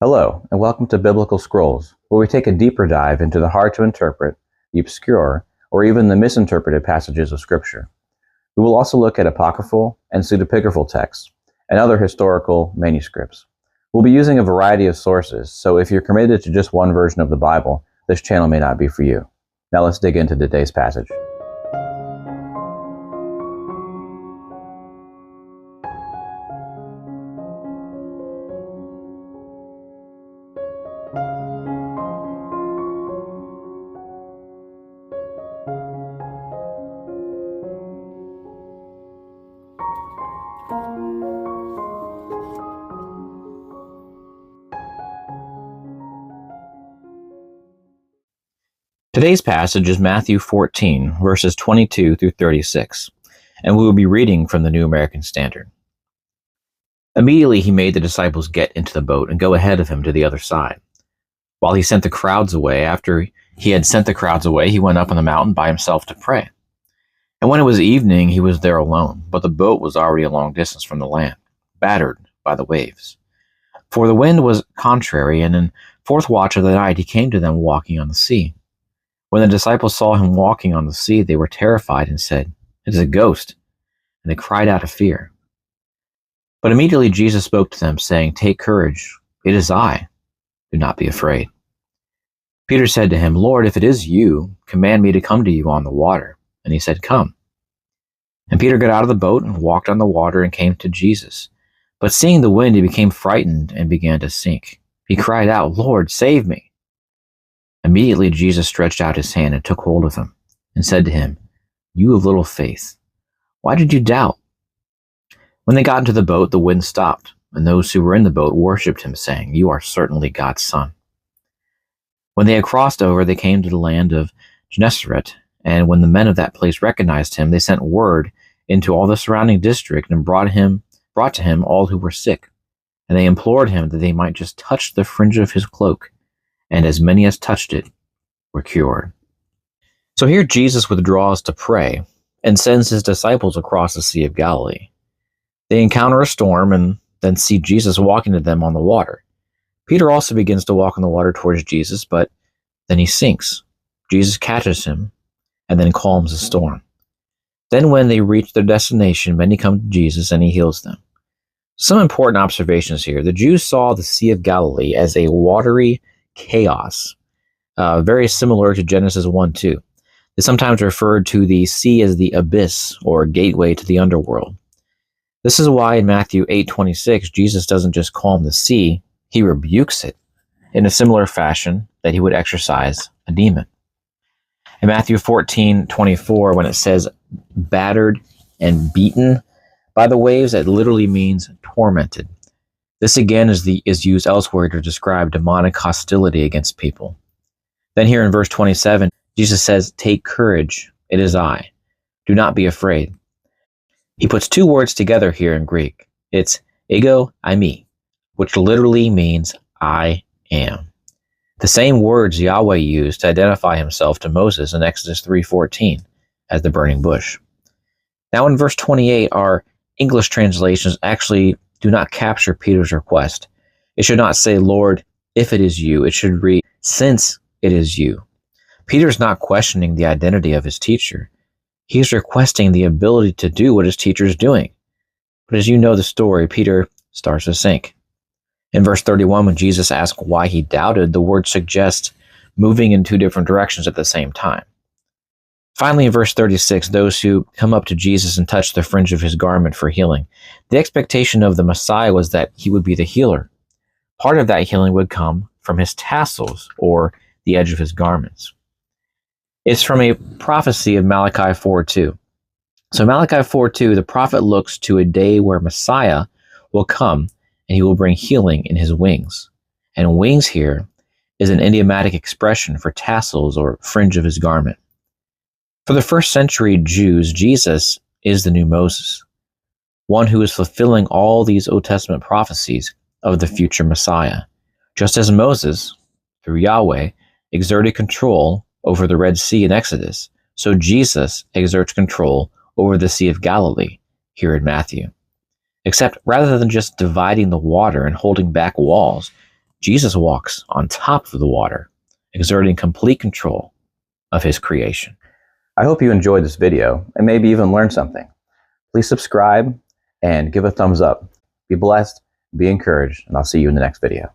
Hello, and welcome to Biblical Scrolls, where we take a deeper dive into the hard to interpret, the obscure, or even the misinterpreted passages of Scripture. We will also look at apocryphal and pseudepigraphal texts and other historical manuscripts. We'll be using a variety of sources, so if you're committed to just one version of the Bible, this channel may not be for you. Now let's dig into today's passage. Today's passage is Matthew 14, verses 22 through 36, and we will be reading from the New American Standard. Immediately he made the disciples get into the boat and go ahead of him to the other side. While he sent the crowds away, after he had sent the crowds away, he went up on the mountain by himself to pray. And when it was evening, he was there alone, but the boat was already a long distance from the land, battered by the waves. For the wind was contrary, and in fourth watch of the night he came to them walking on the sea. When the disciples saw him walking on the sea, they were terrified and said, "It is a ghost," and they cried out of fear. But immediately Jesus spoke to them, saying, "Take courage, it is I. Do not be afraid." Peter said to him, "Lord, if it is you, command me to come to you on the water." And he said, "Come." And Peter got out of the boat and walked on the water and came to Jesus. But seeing the wind, he became frightened and began to sink. He cried out, "Lord, save me." Immediately Jesus stretched out his hand and took hold of him and said to him, "You of little faith, why did you doubt?" When they got into the boat, the wind stopped, and those who were in the boat worshipped him, saying, "You are certainly God's Son." When they had crossed over, they came to the land of Gennesaret, and when the men of that place recognized him, they sent word into all the surrounding district and brought to him all who were sick, and they implored him that they might just touch the fringe of his cloak. And as many as touched it were cured. So here Jesus withdraws to pray and sends his disciples across the Sea of Galilee. They encounter a storm and then see Jesus walking to them on the water. Peter also begins to walk on the water towards Jesus, but then he sinks. Jesus catches him and then calms the storm. Then when they reach their destination, many come to Jesus and he heals them. Some important observations here. The Jews saw the Sea of Galilee as a watery chaos, very similar to Genesis 1:2. They sometimes referred to the sea as the abyss or gateway to the underworld. This is why in Matthew 8:26, Jesus doesn't just calm the sea, he rebukes it in a similar fashion that he would exorcise a demon. In Matthew 14:24, when it says battered and beaten by the waves, that literally means tormented. This again is used elsewhere to describe demonic hostility against people. Then here in verse 27, Jesus says, "Take courage, it is I. Do not be afraid." He puts two words together here in Greek. It's ego eimi, which literally means I am. The same words Yahweh used to identify himself to Moses in Exodus 3:14 as the burning bush. Now in verse 28, our English translations actually do not capture Peter's request. It should not say, "Lord, if it is you." It should read, "Since it is you." Peter's not questioning the identity of his teacher. He's requesting the ability to do what his teacher is doing. But as you know the story, Peter starts to sink. In verse 31, when Jesus asks why he doubted, the word suggests moving in two different directions at the same time. Finally, in verse 36, those who come up to Jesus and touch the fringe of his garment for healing. The expectation of the Messiah was that he would be the healer. Part of that healing would come from his tassels, or the edge of his garments. It's from a prophecy of Malachi 4:2. So Malachi 4:2, the prophet looks to a day where Messiah will come and he will bring healing in his wings. And wings here is an idiomatic expression for tassels or fringe of his garment. For the first century Jews, Jesus is the new Moses, one who is fulfilling all these Old Testament prophecies of the future Messiah. Just as Moses, through Yahweh, exerted control over the Red Sea in Exodus, so Jesus exerts control over the Sea of Galilee here in Matthew. Except rather than just dividing the water and holding back walls, Jesus walks on top of the water, exerting complete control of his creation. I hope you enjoyed this video and maybe even learned something. Please subscribe and give a thumbs up. Be blessed, be encouraged, and I'll see you in the next video.